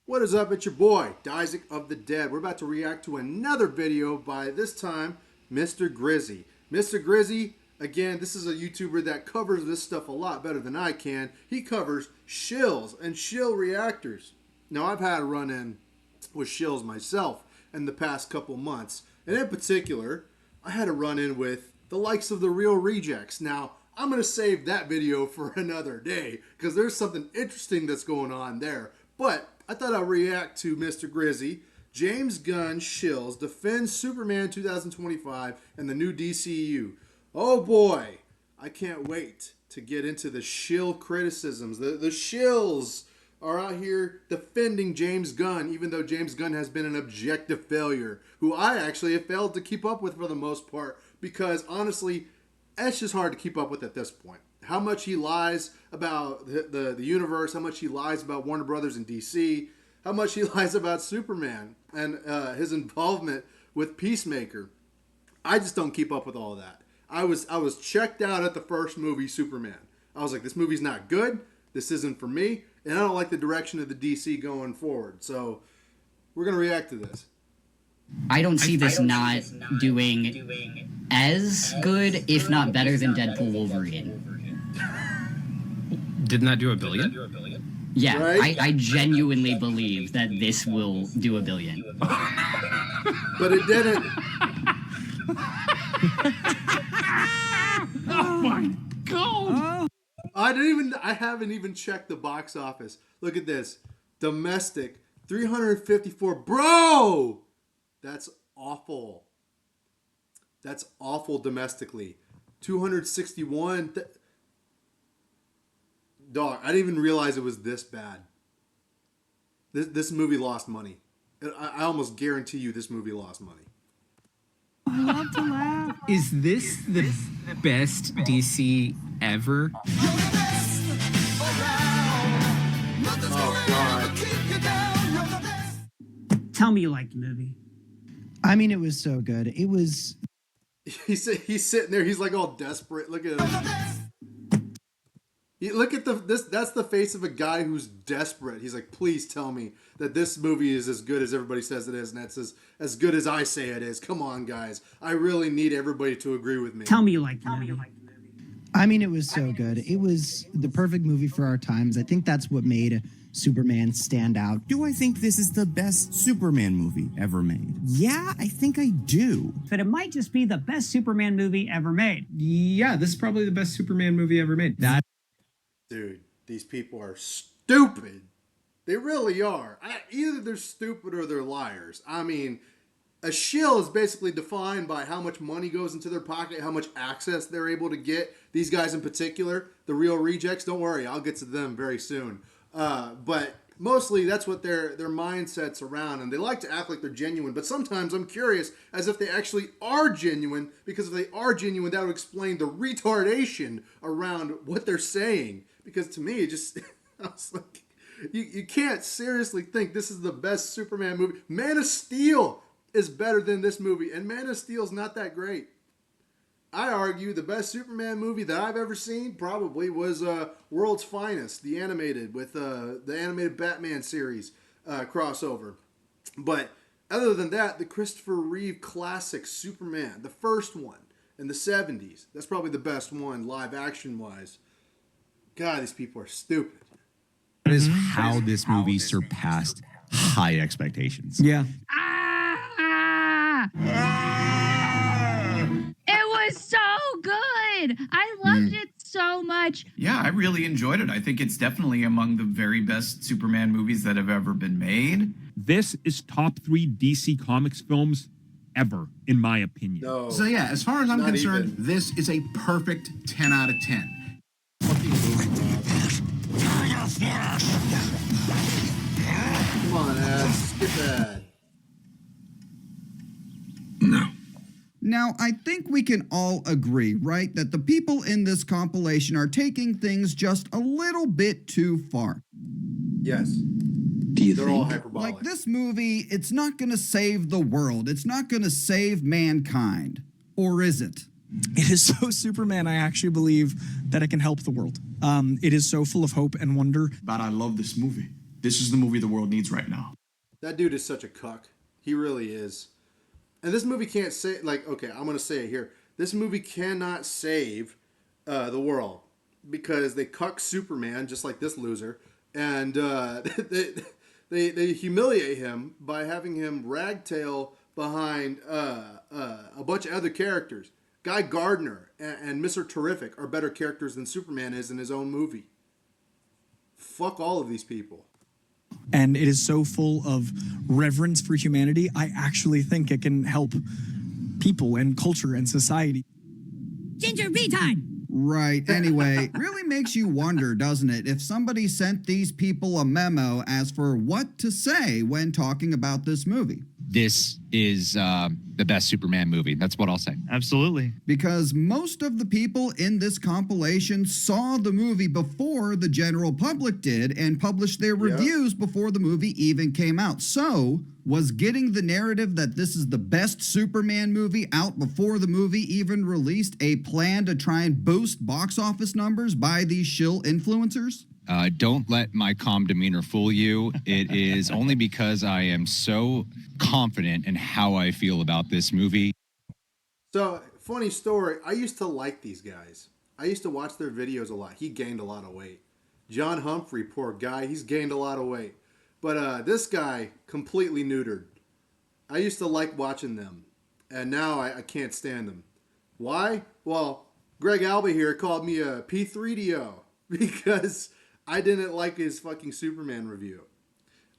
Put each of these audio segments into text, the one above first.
What is up? It's your boy, Isaac of the Dead. We're about to react to another video by, this time, Mr. Grizzy. Mr. Grizzy, again, this is a YouTuber that covers this stuff a lot better than I can. He covers Shills and Shill reactors. Now, I've had a run-in with Shills myself in the past couple months. And in particular, I had a run-in with the likes of the Real Rejects. Now, I'm going to save that video for another day because there's something interesting that's going on there. But I thought I'd react to Mr. Grizzy. James Gunn Shills defends Superman 2025 and the new DCU. Oh boy, I can't wait to get into the Shill criticisms. The Shills are out here defending James Gunn, even though James Gunn has been an objective failure, who I actually have failed to keep up with for the most part, because honestly, it's just hard to keep up with at this point. How much he lies about the universe, how much he lies about Warner Brothers and DC, how much he lies about Superman and his involvement with Peacemaker. I just don't keep up with all that. I was checked out at the first movie, Superman. I was like, this movie's not good. This isn't for me. And I don't like the direction of the DC going forward. So we're going to react to this. I don't see this not doing as good, if not better, than Deadpool Wolverine. Did not do $1 billion? Yeah, right? I genuinely believe that this will do $1 billion. But it didn't. Oh my god! I haven't even checked the box office. Look at this. Domestic, 354. Bro! That's awful. That's awful domestically. 261. Dog, I didn't even realize it was this bad. This movie lost money. I almost guarantee you this movie lost money. I love to laugh. Is this the best DC ever? Oh, God. Tell me you liked the movie. I mean, it was so good. It was... He's sitting there. He's like all desperate. Look at him. Look at that's the face of a guy who's desperate. He's like, please tell me that this movie is as good as everybody says it is, and that's as good as I say it is. Come on, guys. I really need everybody to agree with me. Tell me you liked the movie. I mean, it was so good. It was the perfect movie for our times. I think that's what made Superman stand out. Do I think this is the best Superman movie ever made? Yeah, I think I do. But it might just be the best Superman movie ever made. Yeah, this is probably the best Superman movie ever made. Dude, these people are stupid. They really are. Either they're stupid or they're liars. I mean, a shill is basically defined by how much money goes into their pocket, how much access they're able to get. These guys in particular, the Real Rejects, don't worry, I'll get to them very soon. But mostly that's what their mindset's around, and they like to act like they're genuine. But sometimes I'm curious as if they actually are genuine, because if they are genuine, that would explain the retardation around what they're saying. Because to me, it just, I was like, you can't seriously think this is the best Superman movie. Man of Steel is better than this movie, and Man of Steel's not that great. I argue the best Superman movie that I've ever seen probably was World's Finest, the animated, with the animated Batman series crossover. But other than that, the Christopher Reeve classic Superman, the first one in the 70s, that's probably the best one live action wise. God, these people are stupid. That is how this movie surpassed high expectations. Yeah. It was so good. I loved it so much. Yeah, I really enjoyed it. I think it's definitely among the very best Superman movies that have ever been made. This is top 3 DC Comics films ever, in my opinion. No, So yeah, as far as I'm Not concerned, even. this is a perfect 10 out of 10. come on, ass. Skip that. Now, I think we can all agree, right, that the people in this compilation are taking things just a little bit too far. Yes. They're all hyperbolic. Like, this movie, it's not going to save the world. It's not going to save mankind. Or is it? It is so Superman, I actually believe that it can help the world. It is so full of hope and wonder. But I love this movie. This is the movie the world needs right now. That dude is such a cuck. He really is. And this movie can't say, like, okay, I'm going to say it here. This movie cannot save the world because they cuck Superman, just like this loser. And they humiliate him by having him ragtail behind a bunch of other characters. Guy Gardner and Mr. Terrific are better characters than Superman is in his own movie. Fuck all of these people. And it is so full of reverence for humanity. I actually think it can help people and culture and society. Ginger bee time. Right. Anyway, really makes you wonder, doesn't it, if somebody sent these people a memo as for what to say when talking about this movie. This is the best Superman movie. That's what I'll say. Absolutely. Because most of the people in this compilation saw the movie before the general public did and published their reviews before the movie even came out. So, was getting the narrative that this is the best Superman movie out before the movie even released a plan to try and boost box office numbers by these shill influencers? Don't let my calm demeanor fool you. It is only because I am so confident in how I feel about this movie. So, funny story. I used to like these guys. I used to watch their videos a lot. He gained a lot of weight. John Humphrey, poor guy, he's gained a lot of weight. But this guy, completely neutered. I used to like watching them. And now I can't stand them. Why? Well, Greg Alba here called me a P3DO because I didn't like his fucking Superman review.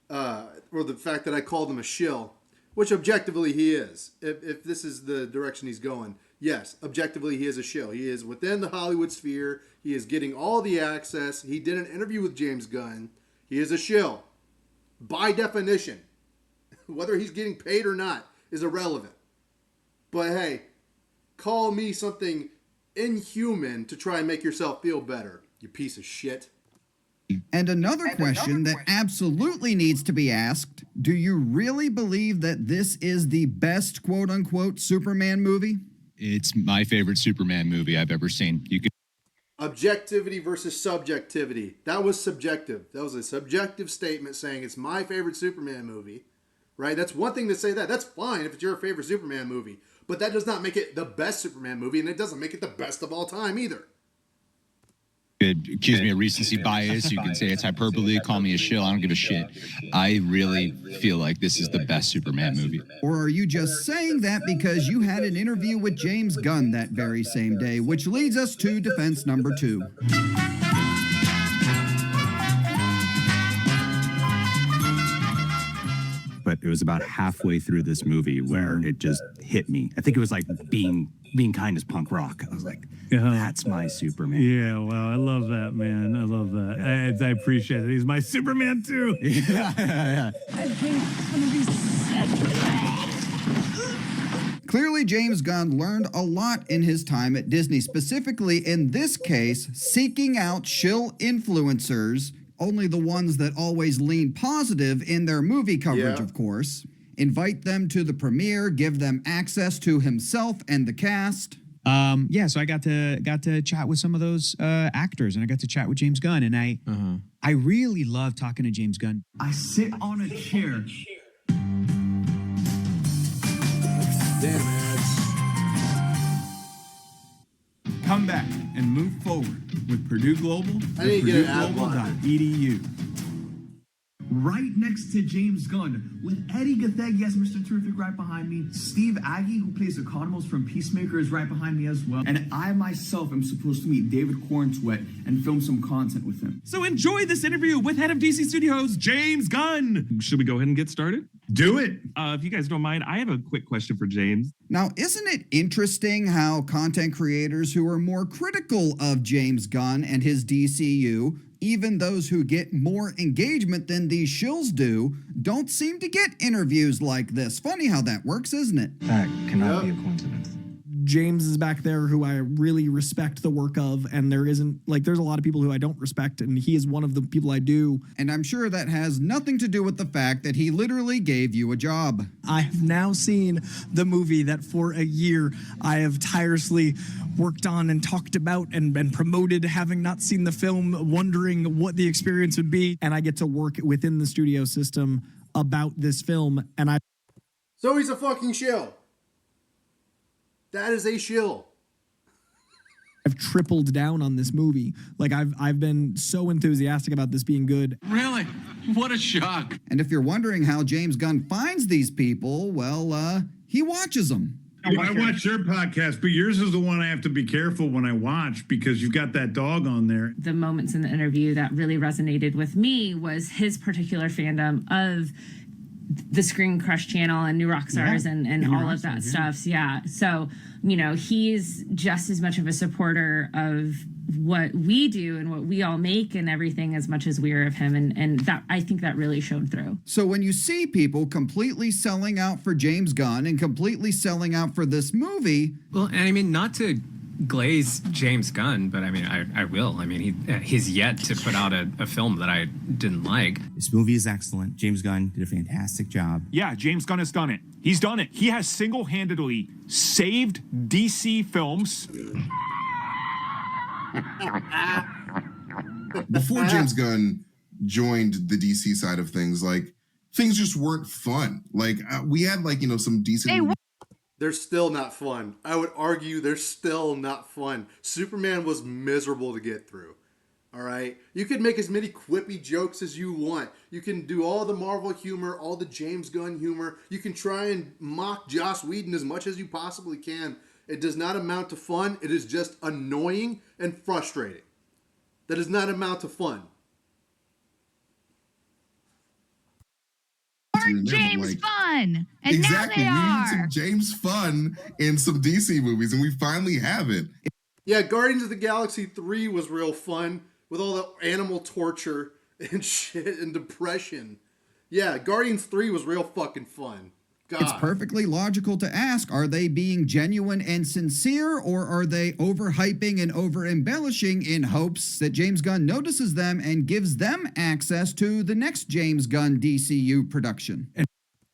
Or the fact that I called him a shill, which objectively he is. If this is the direction he's going, yes, objectively he is a shill. He is within the Hollywood sphere. He is getting all the access. He did an interview with James Gunn. He is a shill. By definition. Whether he's getting paid or not is irrelevant. But hey, call me something inhuman to try and make yourself feel better, you piece of shit. And another question that absolutely needs to be asked, do you really believe that this is the best quote-unquote Superman movie? It's my favorite Superman movie I've ever seen. You could Objectivity versus subjectivity. That was subjective. That was a subjective statement saying it's my favorite Superman movie, right? That's one thing to say that. That's fine if it's your favorite Superman movie. But that does not make it the best Superman movie, and it doesn't make it the best of all time either. accuse me of recency bias. You can say it's hyperbole, call me a shill. I don't give a shit. I really feel like this is the best Superman movie. Or are you just saying that because you had an interview with James Gunn that very same day, which leads us to defense number 2. But it was about halfway through this movie where it just hit me. I think it was like being kind is punk rock. I was like, that's my Superman. Yeah, well, I love that, man. I love that. I appreciate it. He's my Superman too. Yeah. Clearly, James Gunn learned a lot in his time at Disney, specifically in this case, seeking out shill influencers, only the ones that always lean positive in their movie coverage, of course. Invite them to the premiere, give them access to himself and the cast. Yeah, so I got to chat with some of those actors, and I got to chat with James Gunn, and I really love talking to James Gunn. I sit on a chair. Damn it. Come back and move forward with Purdue Global I need to get an ad PurdueGlobal.edu. Right next to James Gunn, with Eddie Gatheg, yes, Mr. Terrific, right behind me. Steve Agee, who plays Economos from Peacemaker, is right behind me as well. And I myself am supposed to meet David Cornsweat and film some content with him. So enjoy this interview with head of DC Studios, James Gunn. Should we go ahead and get started? Do it. If you guys don't mind, I have a quick question for James. Now, isn't it interesting how content creators who are more critical of James Gunn and his DCU, even those who get more engagement than these shills do, don't seem to get interviews like this? Funny how that works, isn't it? That cannot be a coincidence. James is back there, who I really respect the work of, and there's a lot of people who I don't respect, and he is one of the people I do. And I'm sure that has nothing to do with the fact that he literally gave you a job. I have now seen the movie that for a year I have tirelessly worked on and talked about and promoted, having not seen the film, wondering what the experience would be, and I get to work within the studio system about this film, and So he's a fucking shill. That is a shill. I've tripled down on this movie. Like I've been so enthusiastic about this being good. Really? What a shock. And if you're wondering how James Gunn finds these people, well, he watches them. I watch your podcast, but yours is the one I have to be careful when I watch because you've got that dog on there. The moments in the interview that really resonated with me was his particular fandom of the Screen Crush channel and New Rockstars and all of that stuff. Yeah. So, he's just as much of a supporter of what we do and what we all make and everything as much as we are of him. And that, I think that really showed through. So when you see people completely selling out for James Gunn and completely selling out for this movie. Well, and I mean, not to glaze James Gunn, but I mean, I will. I mean, he's yet to put out a film that I didn't like. This movie is excellent. James Gunn did a fantastic job. Yeah, James Gunn has done it. He's done it. He has single-handedly saved DC films. Before James Gunn joined the DC side of things, like, things just weren't fun. Like, we had, like, some decent... They're still not fun. I would argue they're still not fun. Superman was miserable to get through. All right? You can make as many quippy jokes as you want. You can do all the Marvel humor, all the James Gunn humor. You can try and mock Joss Whedon as much as you possibly can. It does not amount to fun. It is just annoying and frustrating. That does not amount to fun. James Fun, and exactly. now they We are. need some James Fun in some DC movies, and we finally have it. Yeah, Guardians of the Galaxy 3 was real fun with all the animal torture and shit and depression. Yeah, Guardians 3 was real fucking fun. God. It's perfectly logical to ask, are they being genuine and sincere, or are they overhyping and over-embellishing in hopes that James Gunn notices them and gives them access to the next James Gunn DCU production?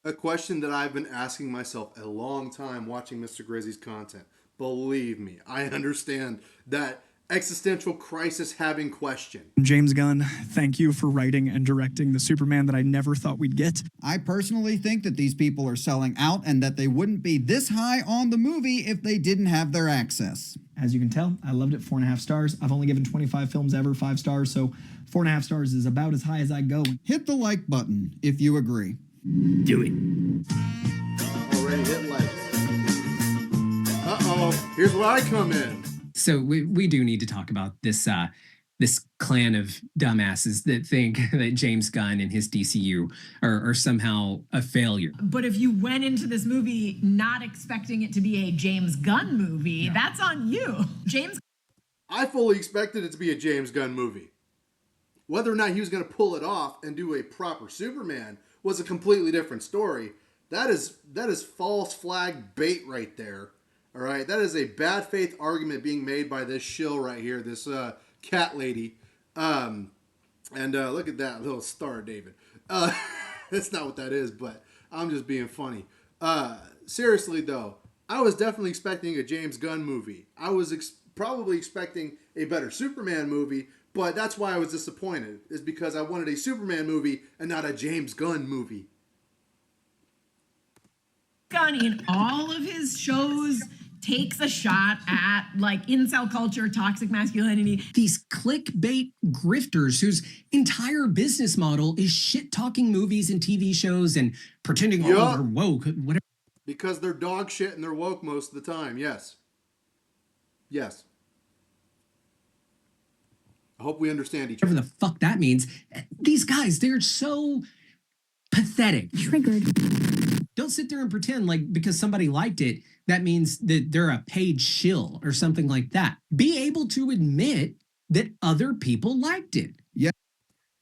A question that I've been asking myself a long time watching Mr. Grizzy's content. Believe me, I understand that existential crisis having question. James Gunn, thank you for writing and directing the Superman that I never thought we'd get. I personally think that these people are selling out and that they wouldn't be this high on the movie if they didn't have their access. As you can tell, I loved it. 4.5 stars. I've only given 25 films ever 5 stars, so 4.5 stars is about as high as I go. Hit the like button if you agree. Do it. Already hit likes. Uh-oh, here's where I come in. So we do need to talk about this this clan of dumbasses that think that James Gunn and his DCU are somehow a failure. But if you went into this movie not expecting it to be a James Gunn movie, that's on you. I fully expected it to be a James Gunn movie. Whether or not he was going to pull it off and do a proper Superman was a completely different story. That is false flag bait right there. All right, that is a bad faith argument being made by this shill right here, this cat lady. And look at that little star, David. That's not what that is, but I'm just being funny. Seriously, though, I was definitely expecting a James Gunn movie. I was probably expecting a better Superman movie, but that's why I was disappointed, is because I wanted a Superman movie and not a James Gunn movie. Gunn in all of his shows takes a shot at like incel culture, toxic masculinity. These clickbait grifters whose entire business model is shit-talking movies and TV shows and pretending all they're woke, whatever. Because they're dog shit and they're woke most of the time, yes. Yes. I hope we understand each other. Whatever the fuck that means. These guys, they're so pathetic. Triggered. Don't sit there and pretend like because somebody liked it, that means that they're a paid shill or something like that. Be able to admit that other people liked it. Yeah.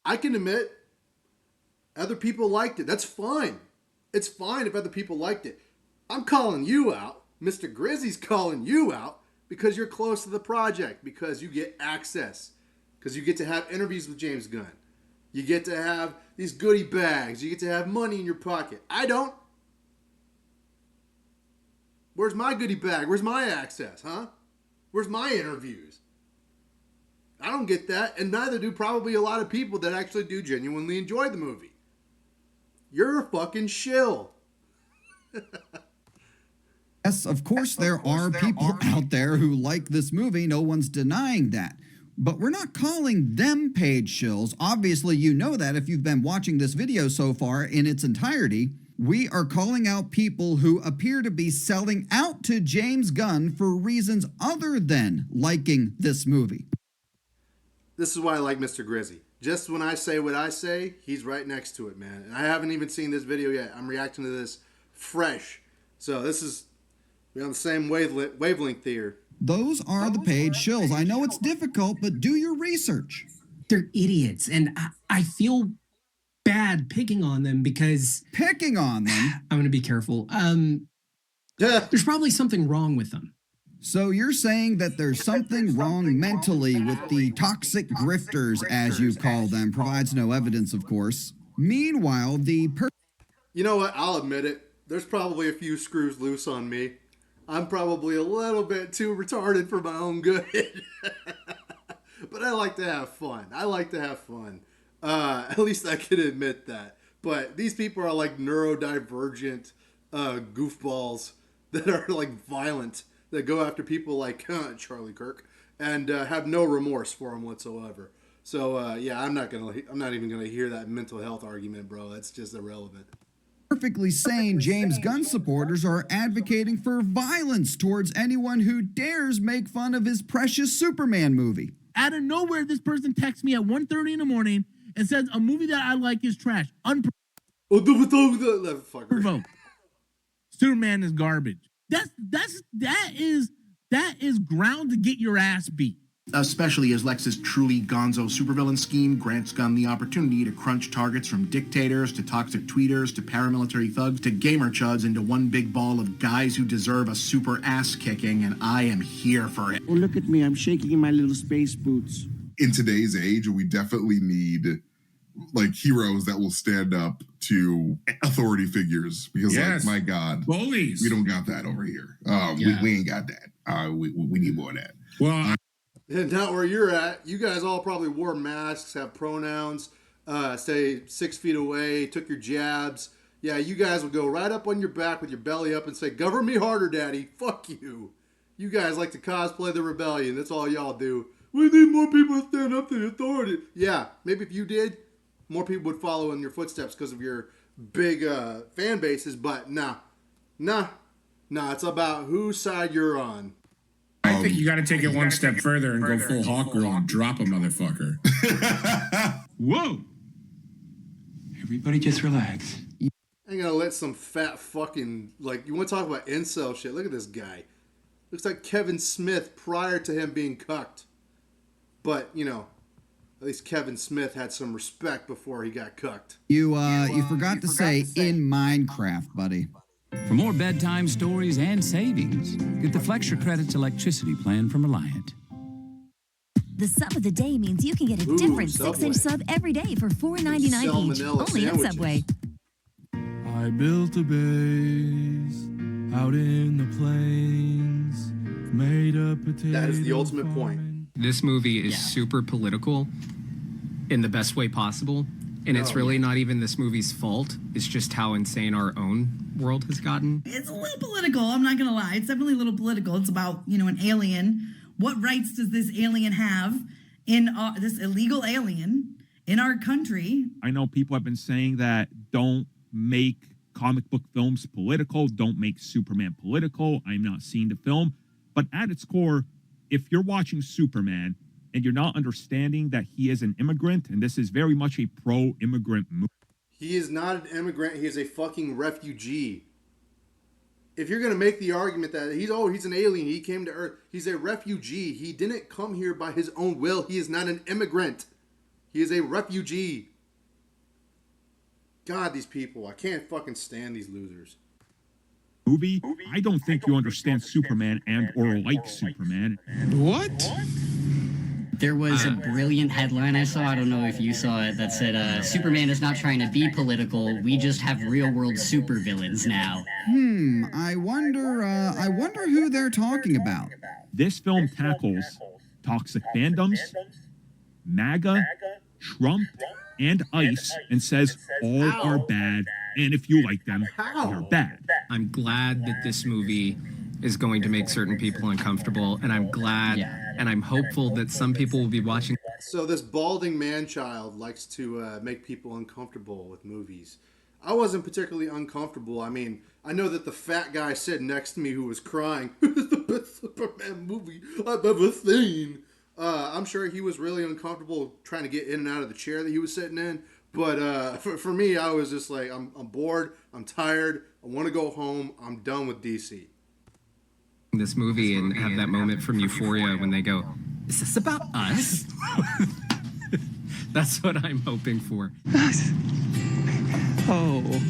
I can admit other people liked it. That's fine. It's fine if other people liked it. I'm calling you out Mr. Grizzy's calling you out because you're close to the project, because you get access, because you get to have interviews with James Gunn. You get to have these goodie bags. You get to have money in your pocket. I don't. Where's my goodie bag? Where's my access, huh? Where's my interviews? I don't get that, and neither do probably a lot of people that actually do genuinely enjoy the movie. You're a fucking shill. Yes, of course, there are people out there who like this movie. No one's denying that. But we're not calling them paid shills. Obviously, you know that if you've been watching this video so far in its entirety. We are calling out people who appear to be selling out to James Gunn for reasons other than liking this movie. This is why I like Mr. Grizzy. Just when I say what I say, he's right next to it, man. And I haven't even seen this video yet. I'm reacting to this fresh. So we're on the same wavelength here. Those are the paid shills. I know it's difficult, but do your research. They're idiots, and I feel bad picking on them because... Picking on them? I'm going to be careful. There's probably something wrong with them. So you're saying that there's something wrong mentally with the toxic grifters, as you call them, provides no evidence, of course. Meanwhile, You know what? I'll admit it. There's probably a few screws loose on me. I'm probably a little bit too retarded for my own good. But I like to have fun. At least I can admit that. But these people are like neurodivergent goofballs that are like violent, that go after people like Charlie Kirk and have no remorse for them whatsoever. So yeah, I'm not even gonna hear that mental health argument, bro. That's just irrelevant. Perfectly sane James Gunn supporters are advocating for violence towards anyone who dares make fun of his precious Superman movie. Out of nowhere, this person texts me at 1:30 in the morning and says a movie that I like is trash. Unprovoked. Superman is garbage. That is ground to get your ass beat. Especially as Lex's truly gonzo supervillain scheme grants Gunn the opportunity to crunch targets from dictators to toxic tweeters to paramilitary thugs to gamer chuds into one big ball of guys who deserve a super ass kicking, and I am here for it. Oh, look at me, I'm shaking in my little space boots. In today's age, we definitely need like heroes that will stand up to authority figures, because like, my God, bullies. We don't got that over here. We ain't got that. We need more of that. Well, And not where you're at. You guys all probably wore masks, have pronouns, stay 6 feet away, took your jabs. Yeah, you guys would go right up on your back with your belly up and say, "Govern me harder, daddy. Fuck you." You guys like to cosplay the rebellion. That's all y'all do. We need more people to stand up to the authority. Yeah, maybe if you did, more people would follow in your footsteps because of your big fan bases. But nah, it's about whose side you're on. I think you got to take it one step further and go full Hawk Girl and drop a motherfucker. Whoa! Everybody just relax. I'm gonna let some fat fucking, like, you want to talk about incel shit? Look at this guy. Looks like Kevin Smith prior to him being cucked. But, you know, at least Kevin Smith had some respect before he got cucked. You forgot to say in Minecraft, buddy. For more bedtime stories and savings, get the Flexure Credits electricity plan from Reliant. The sub of the day means you can get a different 6-inch sub every day for $4.99 each, only at Subway. I built a base out in the plains, made a potato. That is the ultimate point. This movie is super political in the best way possible. And it's really not even this movie's fault. It's just how insane our own world has gotten. It's a little political, I'm not gonna lie. It's definitely a little political. It's about, an alien. What rights does this alien have in this illegal alien in our country? I know people have been saying that don't make comic book films political, don't make Superman political. I'm not seeing the film. But at its core, if you're watching Superman and you're not understanding that he is an immigrant, and this is very much a pro-immigrant movie. He is not an immigrant. He is a fucking refugee. If you're going to make the argument that he's an alien, he came to Earth, he's a refugee. He didn't come here by his own will. He is not an immigrant. He is a refugee. God, these people. I can't fucking stand these losers. movie, I don't think you understand Superman and or like Superman. What? There was a brilliant headline I saw, I don't know if you saw it, that said, Superman is not trying to be political, we just have real-world supervillains now. I wonder who they're talking about. This film tackles toxic fandoms, MAGA, Trump, and ICE, and says all are bad, and if you like them, you're bad. I'm glad that this movie is going to make certain people uncomfortable, and I'm glad and I'm hopeful that some people will be watching. So this balding man-child likes to make people uncomfortable with movies. I wasn't particularly uncomfortable. I mean, I know that the fat guy sitting next to me who was crying, "It is the best Superman movie I've ever seen." I'm sure he was really uncomfortable trying to get in and out of the chair that he was sitting in. But for me, I was just like, I'm bored, I'm tired, I want to go home, I'm done with DC. This movie and have that moment from Euphoria when they go, "Is this about us?" That's what I'm hoping for. Oh.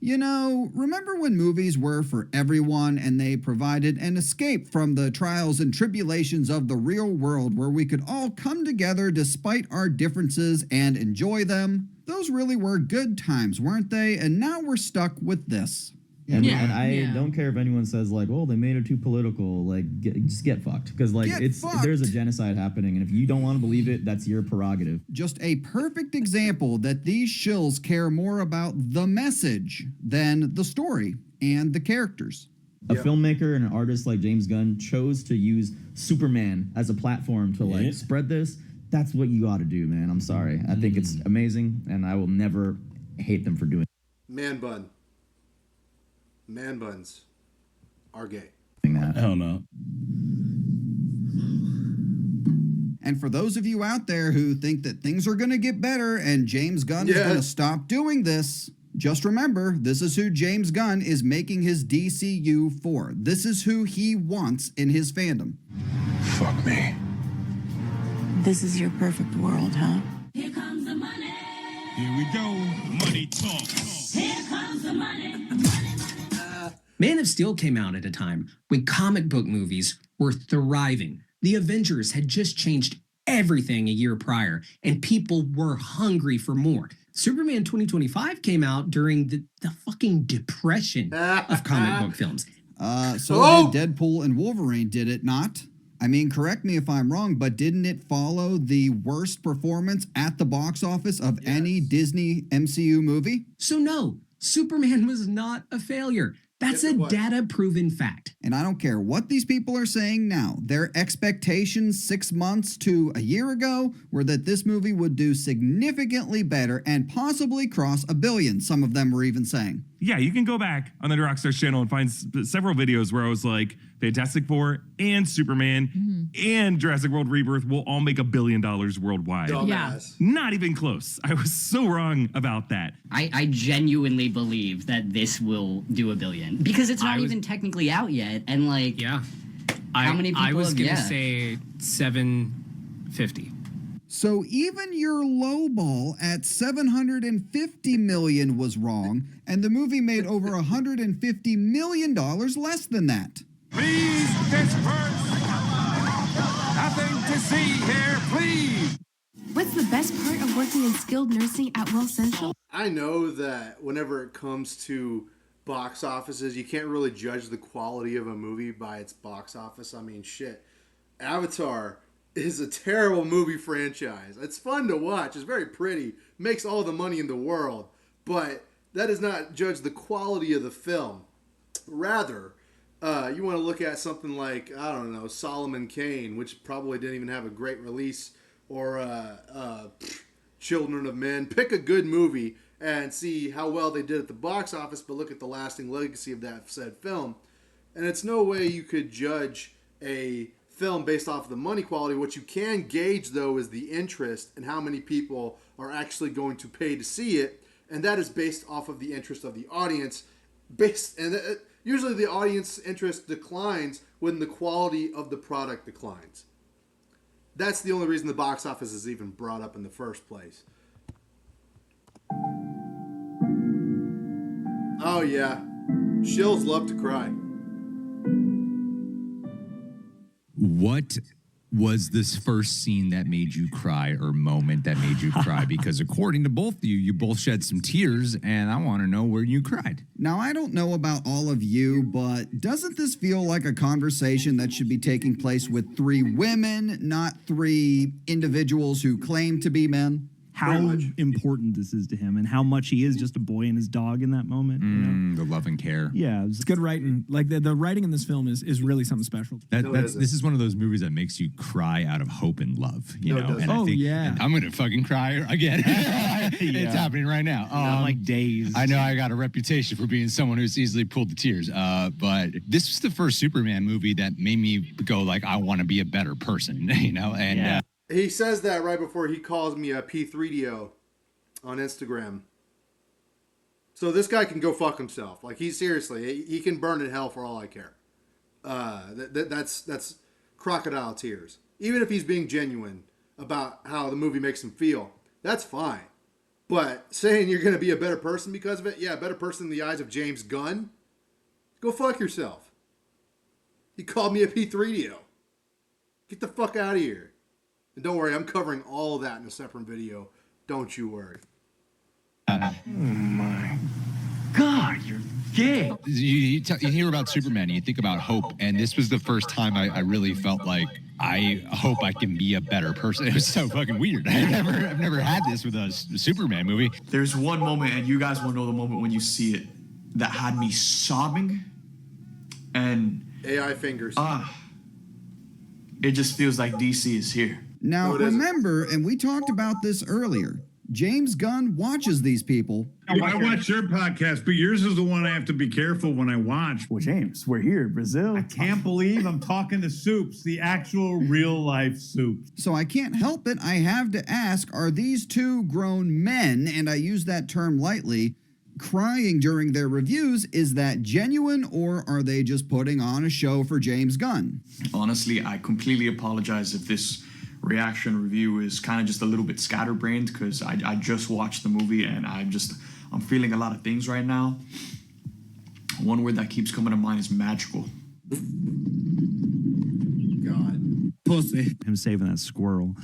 You know, remember when movies were for everyone and they provided an escape from the trials and tribulations of the real world where we could all come together despite our differences and enjoy them? Those really were good times, weren't they? And now we're stuck with this. And I don't care if anyone says like, "Oh, they made it too political." Like, just get fucked, because like there's a genocide happening, and if you don't want to believe it, that's your prerogative. Just a perfect example that these shills care more about the message than the story and the characters. A filmmaker and an artist like James Gunn chose to use Superman as a platform to like spread this. That's what you ought to do, man. I'm sorry. I think it's amazing, and I will never hate them for doing it. Man bun. Man buns are gay. Hell no. And for those of you out there who think that things are going to get better and James Gunn is going to stop doing this, just remember, this is who James Gunn is making his DCU for. This is who he wants in his fandom. Fuck me. This is your perfect world, huh? Here comes the money. Here we go. Money talk. Here comes the money. Man of Steel came out at a time when comic book movies were thriving. The Avengers had just changed everything a year prior, and people were hungry for more. Superman 2025 came out during the fucking depression of comic book films. So did Deadpool and Wolverine, did it not? I mean, correct me if I'm wrong, but didn't it follow the worst performance at the box office of any Disney MCU movie? So no, Superman was not a failure. That's a data-proven fact. And I don't care what these people are saying now. Their expectations 6 months to a year ago were that this movie would do significantly better and possibly cross $1 billion, some of them were even saying. Yeah, you can go back on the Rockstar channel and find several videos where I was like, Fantastic Four and Superman and Jurassic World Rebirth will all make $1 billion worldwide. Not even close. I was so wrong about that. I genuinely believe that this will do $1 billion because it's not even technically out yet. And like, how many people I was have, going to say 750. So even your lowball at $750 million was wrong, and the movie made over $150 million less than that. Please disperse. Nothing to see here, please. What's the best part of working in skilled nursing at Well Central? I know that whenever it comes to box offices, you can't really judge the quality of a movie by its box office. I mean, shit. Avatar is a terrible movie franchise. It's fun to watch. It's very pretty. Makes all the money in the world. But that does not judge the quality of the film. Rather, you want to look at something like, I don't know, Solomon Kane, which probably didn't even have a great release, or Children of Men. Pick a good movie and see how well they did at the box office, but look at the lasting legacy of that said film. And it's no way you could judge a film based off of the money quality. What you can gauge, though, is the interest and how many people are actually going to pay to see it, and that is based off of the interest of the audience. Usually the audience interest declines when the quality of the product declines. That's the only reason the box office is even brought up in the first place. Oh, yeah. Shills love to cry. What was this first scene that made you cry or moment that made you cry? Because according to both of you, you both shed some tears, and I want to know where you cried. Now, I don't know about all of you, but doesn't this feel like a conversation that should be taking place with 3 women, not 3 individuals who claim to be men? How important this is to him and how much he is just a boy and his dog in that moment. You know? The love and care. Yeah, It's good writing. Like the writing in this film is really something special. This is one of those movies that makes you cry out of hope and love. You know, and Oh, I think, yeah. and I'm gonna fucking cry again. It's happening right now. like days. I know I got a reputation for being someone who's easily pulled to tears, but this was the first Superman movie that made me go like, I want to be a better person. You know, and. He says that right before he calls me a P3DO on Instagram. So this guy can go fuck himself. Like, he can burn in hell for all I care. That's crocodile tears. Even if he's being genuine about how the movie makes him feel, that's fine. But saying you're going to be a better person because of it, yeah, a better person in the eyes of James Gunn, go fuck yourself. He called me a P3DO. Get the fuck out of here. And don't worry, I'm covering all of that in a separate video. Don't you worry. Oh my God, you're gay. You hear about Superman and you think about hope, and this was the first time I really felt like I hope I can be a better person. It was so fucking weird. I've never had this with a Superman movie. There's one moment, and you guys will know the moment when you see it, that had me sobbing, and AI fingers. It just feels like DC is here. Now, remember, and we talked about this earlier, James Gunn watches these people. I watch your podcast, but yours is the one I have to be careful when I watch. Well, James, we're here, Brazil. I can't believe I'm talking to Soups, the actual real-life Soups. So I can't help it. I have to ask, are these 2 grown men, and I use that term lightly, crying during their reviews? Is that genuine, or are they just putting on a show for James Gunn? Honestly, I completely apologize if this reaction review is kind of just a little bit scatterbrained, because I just watched the movie and I'm feeling a lot of things right now. One word that keeps coming to mind is magical. God. Pussy. Him saving that squirrel.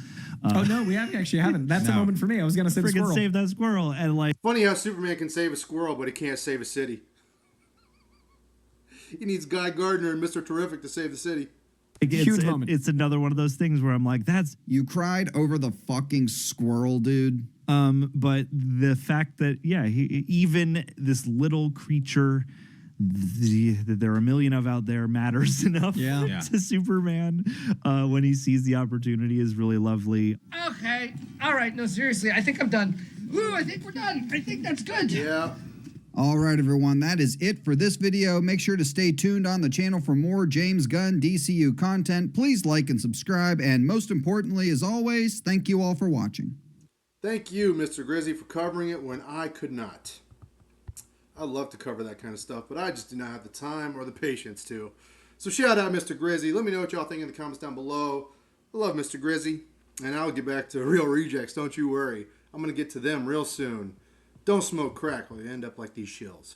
Oh no, we haven't. That's a moment for me. I was gonna say the squirrel. Save that squirrel. And like, funny how Superman can save a squirrel, but he can't save a city. He needs Guy Gardner and Mr. Terrific to save the city. Huge moment. It's another one of those things where I'm like, You cried over the fucking squirrel, dude. But the fact that, even this little creature that there are a million of out there matters enough to Superman when he sees the opportunity is really lovely. Okay. All right. No, seriously. I think I'm done. Ooh, I think we're done. I think that's good. Yeah. All right, everyone, that is it for this video. Make sure to stay tuned on the channel for more James Gunn DCU content. Please like and subscribe, and most importantly, as always, thank you all for watching. Thank you, Mr. Grizzy, for covering it when I could not. I love to cover that kind of stuff, but I just do not have the time or the patience to. So shout out Mr. Grizzy. Let me know what y'all think in the comments down below. I love Mr. Grizzy, and I'll get back to Real Rejects. Don't you worry. I'm going to get to them real soon. Don't smoke crack or you end up like these shills.